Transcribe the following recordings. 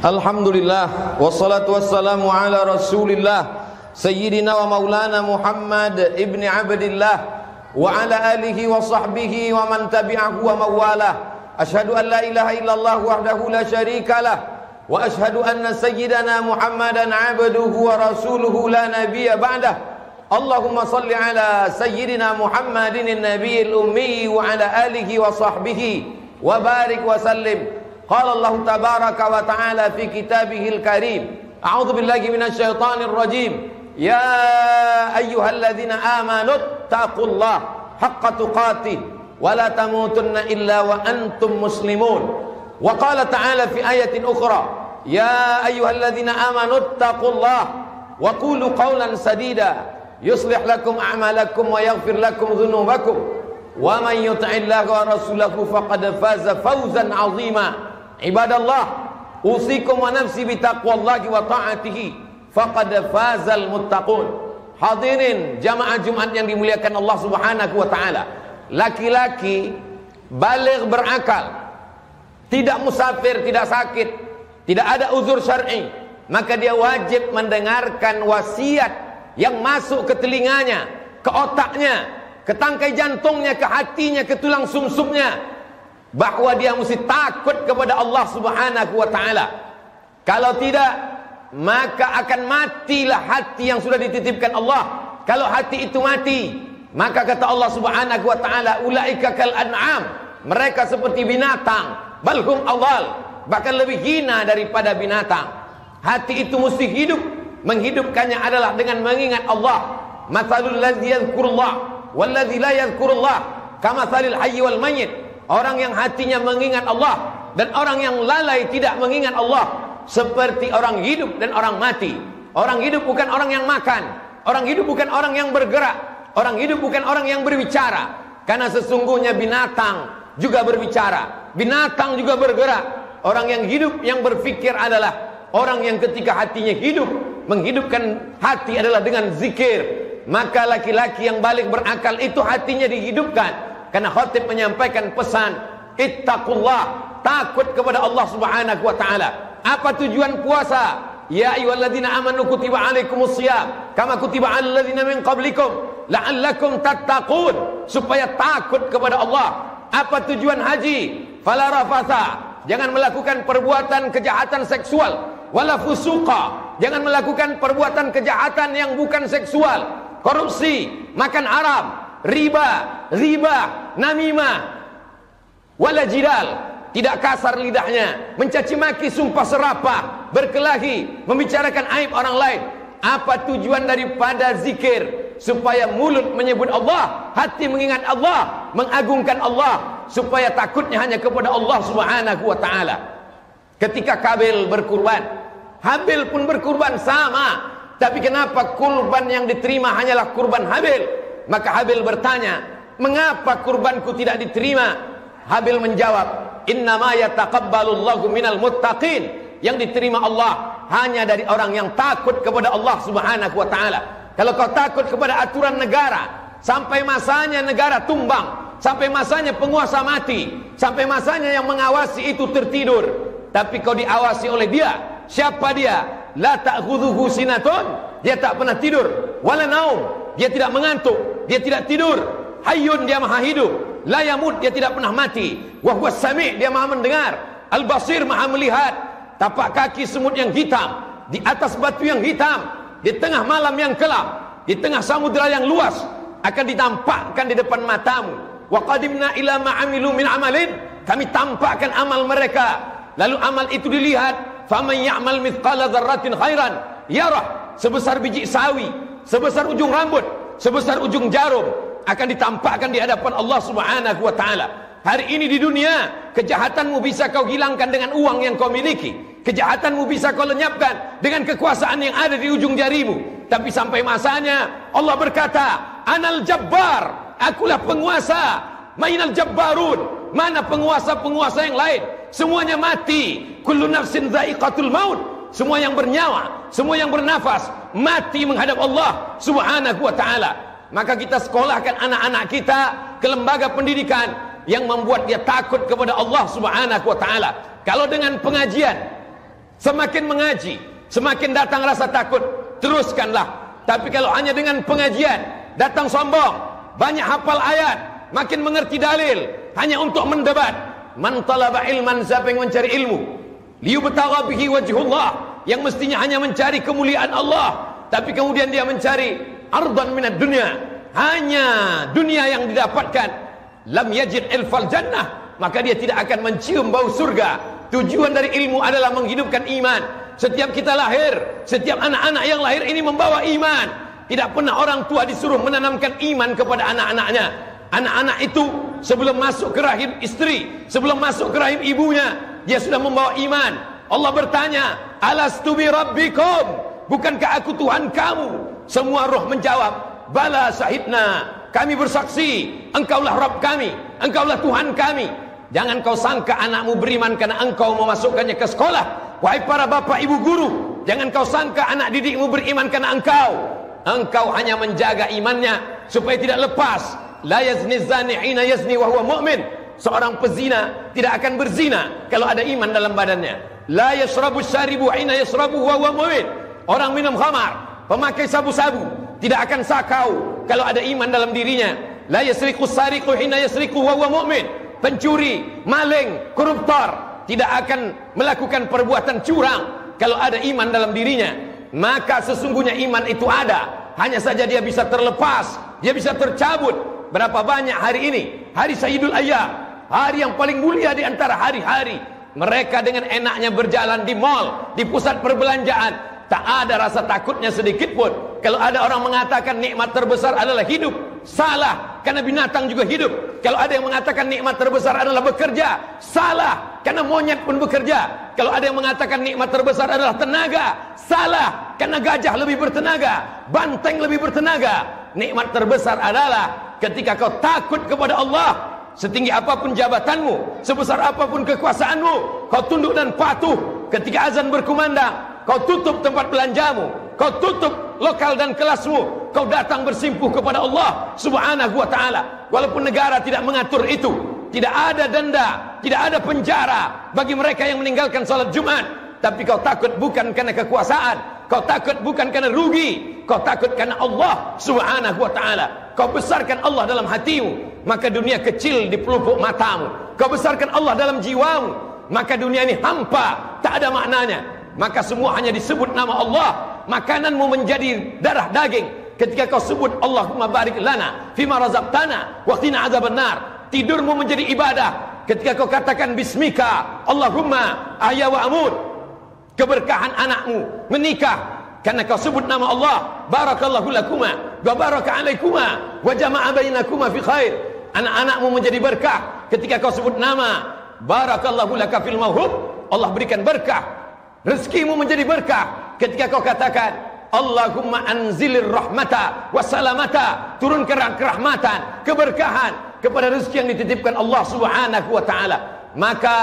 Alhamdulillah wassalatu wassalamu ala Rasulillah Sayyidina wa maulana Muhammad ibni Abdillah wa ala alihi wa sahbihi wa man tabi'ahu wa mawalah. Ashhadu an la ilaha illallah wahdahu la syarika lah wa ashhadu anna sayyidana Muhammadan abduhu wa rasuluhu la nabiyya ba'dah. Allahumma salli ala sayyidina Muhammadin an-nabiyil ummi wa ala alihi wa sahbihi wa barik wa sallim. Qala Allah tabaraka wa ta'ala fi kitabihil karim. A'udzu billahi minasy syaithanir rajim. Ya ayyuhalladzina amanu taqullaha haqqa tuqatih wa la tamutunna illa wa antum muslimun. Wa qala ta'ala fi ayatin ukhra. Ya ayyuhalladzina amanu taqullaha wa qulu qawlan sadida yuslih lakum a'malakum wa yaghfir lakum dhunubakum. Wa man yuti'illaha wa rasulahu faqad faza fawzan 'azima. Ibadallah, usikum wa nafsi bitaqwallahi wa ta'atihi faqad fazal muttaqun. Hadirin jamaah Jumat yang dimuliakan Allah Subhanahu wa taala. Laki-laki baligh berakal, tidak musafir, tidak sakit, tidak ada uzur syar'i, maka dia wajib mendengarkan wasiat yang masuk ke telinganya, ke otaknya, ke tangkai jantungnya, ke hatinya, ke tulang sumsumnya, bahwa dia mesti takut kepada Allah Subhanahu wa taala. Kalau tidak, maka akan matilah hati yang sudah dititipkan Allah. Kalau hati itu mati, maka kata Allah Subhanahu wa taala, ulaika kal an'am, mereka seperti binatang, balhum awal, bahkan lebih hina daripada binatang. Hati itu mesti hidup. Menghidupkannya adalah dengan mengingat Allah. Matsalul ladzi yadhkurullah wal ladzi la yadhkurullah kamatsalil hayy wal mayyit. Orang yang hatinya mengingat Allah dan orang yang lalai tidak mengingat Allah seperti orang hidup dan orang mati. Orang hidup bukan orang yang makan, orang hidup bukan orang yang bergerak, orang hidup bukan orang yang berbicara. Karena sesungguhnya binatang juga berbicara, binatang juga bergerak. Orang yang hidup, yang berfikir adalah orang yang ketika hatinya hidup. Menghidupkan hati adalah dengan zikir. Maka laki-laki yang balik berakal itu hatinya dihidupkan. Karena khatib menyampaikan pesan, ittaqullah, takut kepada Allah Subhanahu wa taala. Apa tujuan puasa? Ya ayyuhalladzina amanu kutiba alaikumusiyam kama kutiba alal ladzina min qablikum la'allakum tattaqun, supaya takut kepada Allah. Apa tujuan haji? Fala rafatha, jangan melakukan perbuatan kejahatan seksual, wala fusuqa, jangan melakukan perbuatan kejahatan yang bukan seksual, korupsi, makan haram, riba, namimah, wala jidal, tidak kasar lidahnya, mencaci maki, sumpah serapah, berkelahi, membicarakan aib orang lain. Apa tujuan daripada zikir? Supaya mulut menyebut Allah, hati mengingat Allah, mengagungkan Allah, supaya takutnya hanya kepada Allah Subhanahu wa taala. Ketika Kabil berkurban, Habil pun berkurban sama. Tapi kenapa kurban yang diterima hanyalah kurban Habil? Maka Habil bertanya, mengapa kurbanku tidak diterima? Habil menjawab, innama yataqabbalullahu minal muttaqin. Yang diterima Allah hanya dari orang yang takut kepada Allah Subhanahu wa taala. Kalau kau takut kepada aturan negara, sampai masanya negara tumbang, sampai masanya penguasa mati, sampai masanya yang mengawasi itu tertidur, tapi kau diawasi oleh dia. Siapa dia? La ta'khudhuhu sinatun, dia tak pernah tidur, wala naum, dia tidak mengantuk, dia tidak tidur. Hayyun, dia maha hidup. La yamut, dia tidak pernah mati. Wa huwas sami', dia maha mendengar. Al-basir, maha melihat. Tapak kaki semut yang hitam, di atas batu yang hitam, di tengah malam yang kelam, di tengah samudera yang luas, akan ditampakkan di depan matamu. Wa qadimna ila ma 'amilu min 'amalin, kami tampakkan amal mereka. Lalu amal itu dilihat. Faman ya'mal mithqala dzarratin khairan yarah, sebesar biji sawi, sebesar ujung rambut, sebesar ujung jarum, akan ditampakkan di hadapan Allah Subhanahu wa taala. Hari ini di dunia, kejahatanmu bisa kau hilangkan dengan uang yang kau miliki. Kejahatanmu bisa kau lenyapkan dengan kekuasaan yang ada di ujung jarimu. Tapi sampai masanya Allah berkata, Anal Jabbar, akulah penguasa. Mainal Jabbarun, mana penguasa-penguasa yang lain? Semuanya mati. Kullu nafsin dha'iqatul maut. Semua yang bernyawa, semua yang bernafas mati menghadap Allah Subhanahu wa taala. Maka kita sekolahkan anak-anak kita ke lembaga pendidikan yang membuat dia takut kepada Allah Subhanahu wa taala. Kalau dengan pengajian, Semakin mengaji, semakin datang rasa takut, teruskanlah. Tapi kalau hanya dengan pengajian, datang sombong, banyak hafal ayat, makin mengerti dalil, hanya untuk mendebat. Man talaba ilman, siapa yang mencari ilmu, liyubtagha bihi wajhullah, yang mestinya hanya mencari kemuliaan Allah, tapi kemudian dia mencari ardan minad dunya, hanya dunia yang didapatkan, lam yajid ilfal jannah, maka dia tidak akan mencium bau surga. Tujuan dari ilmu adalah menghidupkan iman. Setiap kita lahir, setiap anak-anak yang lahir ini membawa iman. Tidak pernah orang tua disuruh menanamkan iman kepada anak-anaknya. Anak-anak itu sebelum masuk ke rahim istri, sebelum masuk ke rahim ibunya, dia sudah membawa iman. Allah bertanya, alastu bi rabbikum, bukankah aku Tuhan kamu? Semua roh menjawab, bala syahidna, kami bersaksi, engkaulah Rabb kami, engkaulah Tuhan kami. Jangan kau sangka anakmu beriman karena engkau memasukkannya ke sekolah. Wahai para bapak ibu guru, jangan kau sangka anak didikmu beriman karena engkau hanya menjaga imannya supaya tidak lepas. La yazni zani hina yazni wa huwa mu'min. Seorang pezina tidak akan berzina kalau ada iman dalam badannya. La yashrabu syaribu hina yashrabu wa huwa mu'min. Orang minum khamar, pemakai sabu-sabu, tidak akan sakau kalau ada iman dalam dirinya. La yasriqu sariqu hina yasriqu wa huwa mu'min. Pencuri, maling, koruptor tidak akan melakukan perbuatan curang kalau ada iman dalam dirinya. Maka sesungguhnya iman itu ada, hanya saja dia bisa terlepas, dia bisa tercabut. Berapa banyak hari ini, hari Sayyidul Ayyam, hari yang paling mulia di antara hari-hari. Mereka dengan enaknya berjalan di mal, di pusat perbelanjaan, tak ada rasa takutnya sedikit pun. Kalau ada orang mengatakan nikmat terbesar adalah hidup, salah, karena binatang juga hidup. Kalau ada yang mengatakan nikmat terbesar adalah bekerja, salah, karena monyet pun bekerja. Kalau ada yang mengatakan nikmat terbesar adalah tenaga, salah, karena gajah lebih bertenaga, banteng lebih bertenaga. Nikmat terbesar adalah ketika kau takut kepada Allah. Setinggi apapun jabatanmu, sebesar apapun kekuasaanmu, kau tunduk dan patuh. Ketika azan berkumandang, kau tutup tempat belanjamu, kau tutup lokal dan kelasmu, kau datang bersimpuh kepada Allah Subhanahu wa ta'ala. Walaupun negara tidak mengatur itu, tidak ada denda, tidak ada penjara bagi mereka yang meninggalkan salat Jumat. Tapi kau takut bukan karena kekuasaan, kau takut bukan karena rugi, kau takut karena Allah Subhanahu wa ta'ala. Kau besarkan Allah dalam hatimu, maka dunia kecil di pelupuk matamu. Kau besarkan Allah dalam jiwamu, maka dunia ini hampa, tak ada maknanya. Maka semua hanya disebut nama Allah. Makananmu menjadi darah daging ketika kau sebut Allahumma barik lana fima razaqtana wa qina adzabannar. Tidurmu menjadi ibadah ketika kau katakan bismika Allahumma ahya wa amut. Keberkahan anakmu menikah karena kau sebut nama Allah. Barakallahu lakuma wa baraka alaikuma wa jama'a bainakuma fi khair. Anak-anakmu menjadi berkah ketika kau sebut nama barakallahu laka fil mawhub. Allah berikan berkah. Rezekimu menjadi berkah ketika kau katakan Allahumma anzilir rahmata wassalamata, turunkan kerahmatan, keberkahan kepada rezeki yang dititipkan Allah Subhanahu wa ta'ala. Maka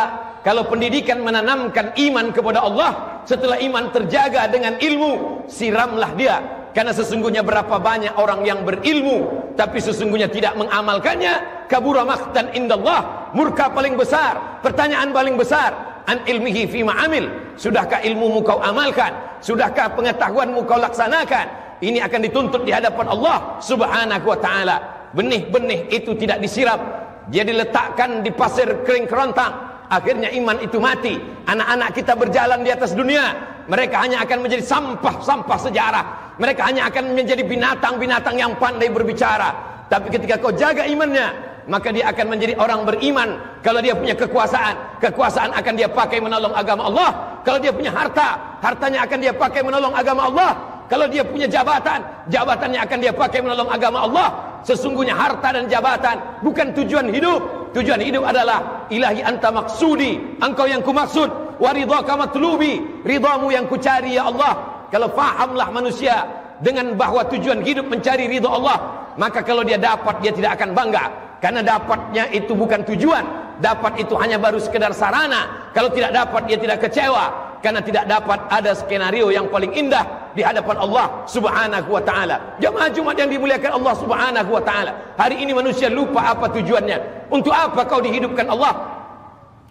kalau pendidikan menanamkan iman kepada Allah, setelah iman terjaga dengan ilmu, siramlah dia. Karena sesungguhnya berapa banyak orang yang berilmu tapi sesungguhnya tidak mengamalkannya. Kabura maqtan indallah, murka paling besar. Pertanyaan paling besar, an ilmihi fima amil, sudahkah ilmumu kau amalkan? Sudahkah pengetahuanmu kau laksanakan? Ini akan dituntut di hadapan Allah Subhanahu wa ta'ala. Benih-benih itu tidak disiram, dia diletakkan di pasir kering kerontang. Akhirnya iman itu mati. Anak-anak kita berjalan di atas dunia, mereka hanya akan menjadi sampah-sampah sejarah. Mereka hanya akan menjadi binatang-binatang yang pandai berbicara. Tapi ketika kau jaga imannya, maka dia akan menjadi orang beriman. Kalau dia punya kekuasaan, kekuasaan akan dia pakai menolong agama Allah. Kalau dia punya harta, hartanya akan dia pakai menolong agama Allah. Kalau dia punya jabatan, jabatannya akan dia pakai menolong agama Allah. Sesungguhnya harta dan jabatan bukan tujuan hidup. Tujuan hidup adalah ilahi anta maksudi, engkau yang kumaksud, wa ridhaka matlubi, ridhamu yang kucari ya Allah. Kalau fahamlah manusia dengan bahwa tujuan hidup mencari ridha Allah, maka kalau dia dapat, dia tidak akan bangga. Karena dapatnya itu bukan tujuan, dapat itu hanya baru sekedar sarana. Kalau tidak dapat, dia tidak kecewa. Karena tidak dapat ada skenario yang paling indah di hadapan Allah Subhanahu wa ta'ala. Jamaah Jumat yang dimuliakan Allah Subhanahu wa ta'ala, hari ini manusia lupa apa tujuannya. Untuk apa kau dihidupkan Allah?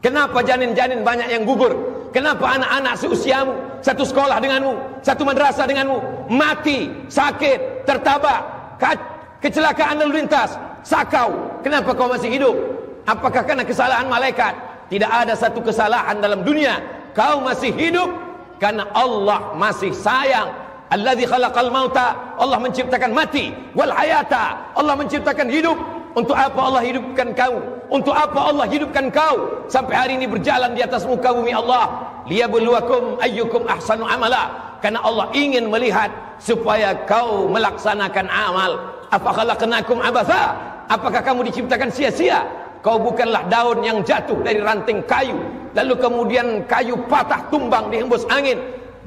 Kenapa janin-janin banyak yang gugur? Kenapa anak-anak seusiamu, satu sekolah denganmu, satu madrasah denganmu, mati, sakit, tertabak, kecelakaan lalu lintas, sakau? Kenapa kau masih hidup? Apakah karena kesalahan malaikat? Tidak ada satu kesalahan dalam dunia. Kau masih hidup karena Allah masih sayang. Alladzi khalaqal mauta, Allah menciptakan mati, wal hayata, Allah menciptakan hidup. Untuk apa Allah hidupkan kau? Untuk apa Allah hidupkan kau sampai hari ini berjalan di atas muka bumi Allah? Liyabluwakum ayyukum ahsanu amala. Karena Allah ingin melihat supaya kau melaksanakan amal. Apa khalaqnakum abatha? Apakah kamu diciptakan sia-sia? Kau bukanlah daun yang jatuh dari ranting kayu, lalu kemudian kayu patah tumbang dihembus angin.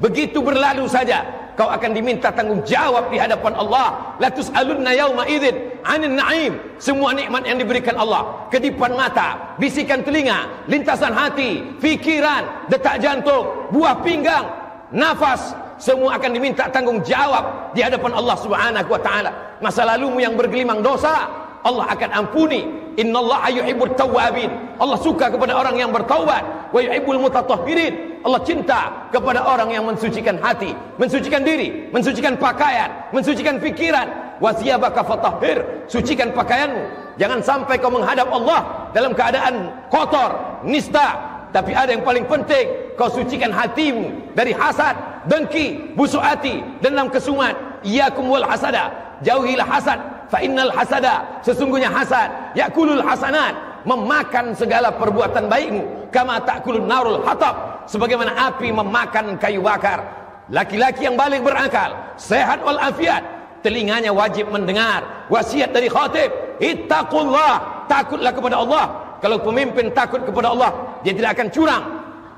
Begitu berlalu saja. Kau akan diminta tanggung jawab di hadapan Allah. La tus'alunna yauma idzin 'anil na'im. Semua nikmat yang diberikan Allah, kedipan mata, bisikan telinga, lintasan hati, fikiran, detak jantung, buah pinggang, nafas, semua akan diminta tanggung jawab di hadapan Allah Subhanahu wa taala. Masa lalumu yang bergelimang dosa, Allah akan ampuni. Innallaha yuhibbut tawwabin. Allah suka kepada orang yang bertaubat. Wa yuhibbul mutatahhirin. Allah cinta kepada orang yang mensucikan hati, mensucikan diri, mensucikan pakaian, mensucikan pikiran. Wa thiyabaka fatahhir. Sucikan pakaianmu. Jangan sampai kau menghadap Allah dalam keadaan kotor, nista. Tapi ada yang paling penting, kau sucikan hatimu dari hasad, dengki, busuk hati, dendam kesumat. Iyyakum wal hasada. Jauhilah hasad. Fa innal hasada, sesungguhnya hasad, yakulul hasanat, memakan segala perbuatan baikmu. Kama ta'kulun narul hatab, sebagaimana api memakan kayu bakar. Laki-laki yang balik berakal, sehat wal afiat, telinganya wajib mendengar wasiat dari khatib. Ittaqullah, takutlah kepada Allah. Kalau pemimpin takut kepada Allah, dia tidak akan curang.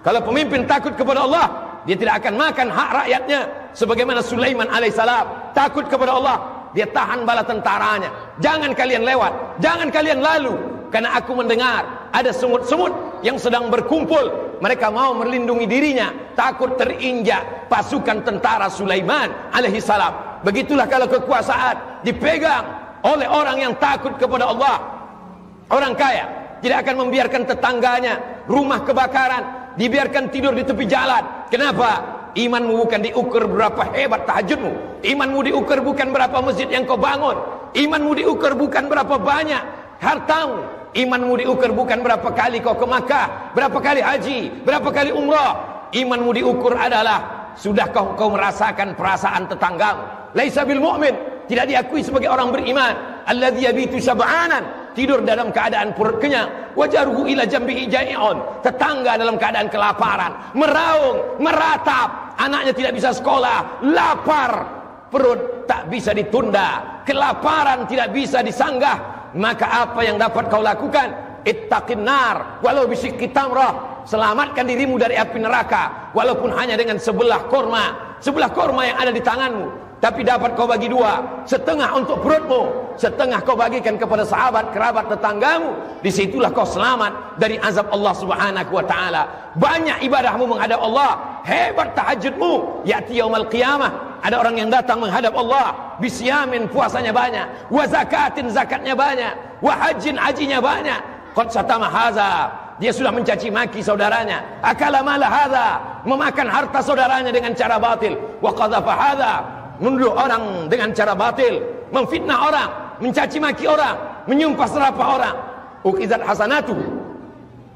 Kalau pemimpin takut kepada Allah, dia tidak akan makan hak rakyatnya. Sebagaimana Sulaiman alaihissalam takut kepada Allah, dia tahan bala tentaranya. Jangan kalian lewat, jangan kalian lalu, karena aku mendengar ada semut-semut yang sedang berkumpul. Mereka mau melindungi dirinya, takut terinjak pasukan tentara Sulaiman alaihissalam. Begitulah kalau kekuasaan dipegang oleh orang yang takut kepada Allah. Orang kaya tidak akan membiarkan tetangganya rumah kebakaran, dibiarkan tidur di tepi jalan. Kenapa? Imanmu bukan diukur berapa hebat tahajudmu. Imanmu diukur bukan berapa masjid yang kau bangun. Imanmu diukur bukan berapa banyak hartamu. Imanmu diukur bukan berapa kali kau ke Makkah, berapa kali haji, berapa kali umrah. Imanmu diukur adalah sudahkah kau merasakan perasaan tetanggamu. Laisa bil mu'min, tidak diakui sebagai orang beriman. Alladzi yabitu syab'anan, tidur dalam keadaan perut kenyang. Wajaruhu ila jambihi jai'un, tetangga dalam keadaan kelaparan, meraung, meratap. Anaknya tidak bisa sekolah, lapar, perut tak bisa ditunda, kelaparan tidak bisa disanggah. Maka apa yang dapat kau lakukan? Ittaqin nar walau bisyikki tamrah. Selamatkan dirimu dari api neraka walaupun hanya dengan sebelah korma. Sebelah korma yang ada di tanganmu, tapi dapat kau bagi dua, setengah untuk perutmu, setengah kau bagikan kepada sahabat, kerabat, tetanggamu. Disitulah kau selamat dari azab Allah Subhanahu wa ta'ala. Banyak ibadahmu menghadap Allah, hebat tahajudmu. Ya'ti yaumal qiyamah, ada orang yang datang menghadap Allah, bisyamin, puasanya banyak, wa zakatin, zakatnya banyak, wa hajjin, hajinya banyak. Qad satama haza, dia sudah mencaci maki saudaranya. Akala mala hadza, memakan harta saudaranya dengan cara batil. Wa qadhafa hadza, menuduh orang dengan cara batil, memfitnah orang, mencaci maki orang, menyumpah serapah orang. Uqizat hasanatu,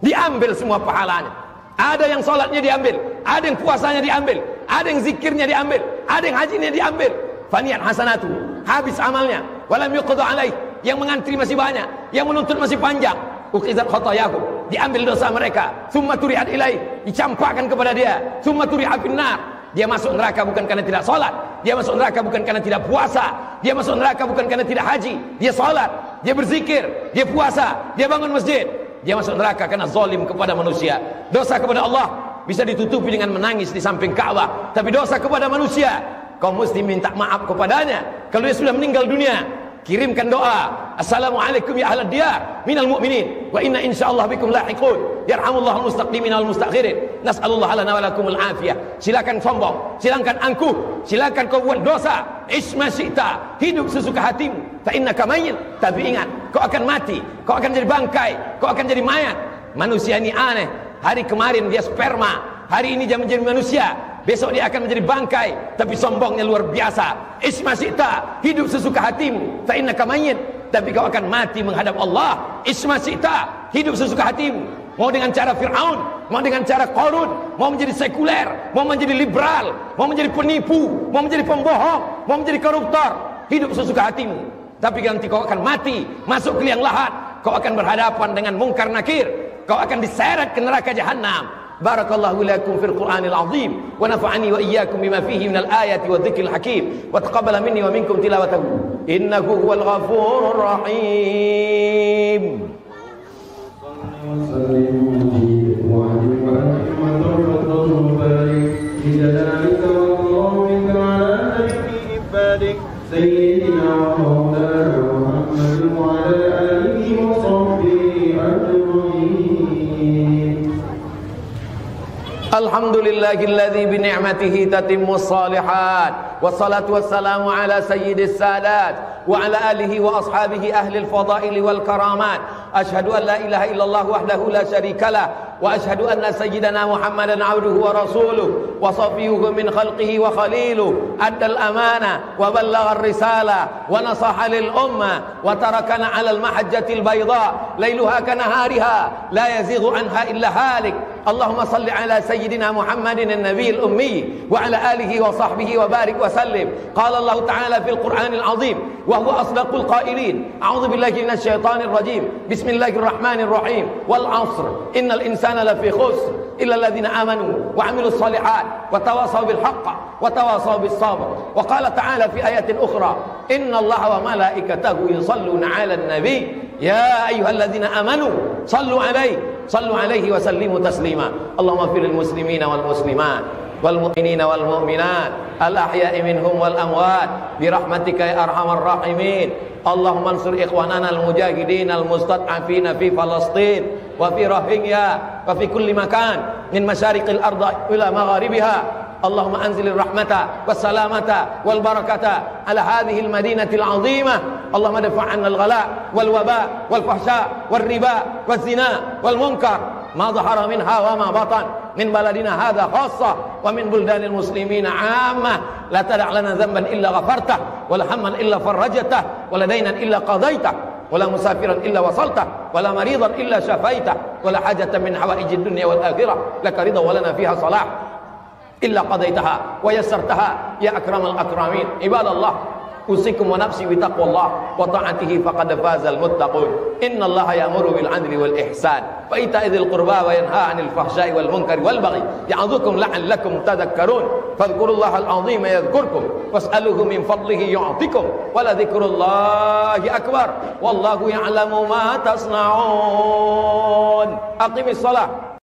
diambil semua pahalanya. Ada yang sholatnya diambil, ada yang puasanya diambil, ada yang zikirnya diambil, ada yang hajinya diambil. Faniyat hasanatu, habis amalnya. Walam yuqda alaih, yang mengantri masih banyak, yang menuntut masih panjang. Uqizat khatayahu, diambil dosa mereka. Tsumma turihat ilaih, dicampakkan kepada dia. Tsumma turihat finnar, dia masuk neraka bukan karena tidak sholat, dia masuk neraka bukan karena tidak puasa, dia masuk neraka bukan karena tidak haji. Dia sholat, dia berzikir, dia puasa, dia bangun masjid. Dia masuk neraka karena zalim kepada manusia. Dosa kepada Allah bisa ditutupi dengan menangis di samping Ka'bah, tapi dosa kepada manusia, kau mesti minta maaf kepadanya. Kalau dia sudah meninggal dunia, kirimkan doa, assalamualaikum ya ahlad diyar minal mu'minin wa inna insyaallah bikum lahiqun yarhamullahu al-mustaqdimin wal mustaakhirin nas'alullah lana wa lakumul afiyah. Silakan sombong, silakan angkuh, silakan kau buat dosa, isma syi'ta, hidup sesuka hatimu, fa innaka mayyit, tapi ingat kau akan mati, kau akan jadi bangkai, kau akan jadi mayat. Manusia ini aneh. Hari kemarin dia sperma, Hari ini dia menjadi manusia, besok dia akan menjadi bangkai, tapi sombongnya luar biasa. Isma syi'ta, hidup sesuka hatimu, fa innaka mayyit, tapi kau akan mati menghadap Allah. Isma syi'ta, hidup sesuka hatimu. Mau dengan cara Fir'aun, mau dengan cara Qarun, mau menjadi sekuler, mau menjadi liberal, mau menjadi penipu, mau menjadi pembohong, mau menjadi koruptor, hidup sesuka hatimu. Tapi nanti kau akan mati, masuk ke liang lahat, kau akan berhadapan dengan mungkar nakir, kau akan diseret ke neraka jahanam. Barakallahu lakum fil Qur'anil azim wa nafa'ani wa iyyakum bima fihi minal ayati wa dzikril hakim wa taqabbala minni wa minkum tilawatahu innahu huwal ghafurur rahim. Alhamdulillahilladzi bi ni'matihi tatimmus shalihat wassalatu wassalamu ala sayyidis sadat wa ala alihi wa ashabihi ahlil fadaili wal karamat. Asyhadu an la ilaha illallah wahdahu la syarikalah wa asyhadu anna sayyidana Muhammadan abduhu wa rasuluh wa safiyuhu min khalqihi wa khaliluh addal amana wa ballagha ar-risalah wa nasaha lil umma wa tarakana 'alal mahajjatil bayda lailuha kanahariha la yazighu anha illa halik. Allahumma salli ala sayyidina Muhammadin an-nabiyil ummi wa ala alihi wa sahbihi wa barik wa sallim. Qala Allah ta'ala fil Qur'anil azim wa huwa asdaqul qailin. A'udzu billahi minasy syaithanir rajim. Bismillahirrahmanirrahim. Wal 'ashr innal insana lafi khusr illa alladhina amanu wa 'amilus shalihat wa tawasaw bil haqq wa tawasaw bis sabr. Wa qala ta'ala fi ayatin ukhra innallaha wa malaikatahu yusalluna 'alan nabiy ya ayyuhalladzina amanu sallu 'alaihi wa sallimu taslima. Allahumma fir lil muslimina wal muslimat wal mu'minina wal mu'minat al ahya'i minhum wal amwat bi rahmatika ya arhamar rahimin. Allahumma ansur ikhwanana al mujahidin al mustad'afina fi Palestin wa fi Rohingya wa fi kulli makan min masyariqil ardi ila magharibiha. Allahumma anzilir rahmata was salamata wal barakata ala hadhihi al madinati al 'azimah. Allahumma dafa' 'anna al ghala wal waba wal fahsya wal riba waz zina wal munkar ma dhahara minha wa ma batan min baladina hadha khassah wa min buldanil muslimina 'ammah. La tada' lana dhanban illa ghafartah wa la hamman illa farajtah wa la daynan illa qadaitah wa la musafiran illa wasaltah wa la maridan illa shafaitah wa la hajatan min hawaijid dunya wal akhirah laka ridha wa lana fiha salah illa qadaitaha wa yassartaha ya akramal akramin. Ibadallah, usikum wa nafsi bi taqwallah wa ta'atihi faqad fazal muttaqun. Innallaha ya'muru bil 'adli wal ihsan wa ita'idzil qurba wa yanha 'anil fahsya'i wal munkari wal baghi ya'idzukum la'allakum tadhakkarun. Fadhkurullahal 'azima yadhkurkum was'aluhu min fadlihi yu'tikum wa la dzikrullahi akbar wallahu ya'lamu ma tasna'un. Aqimis shalah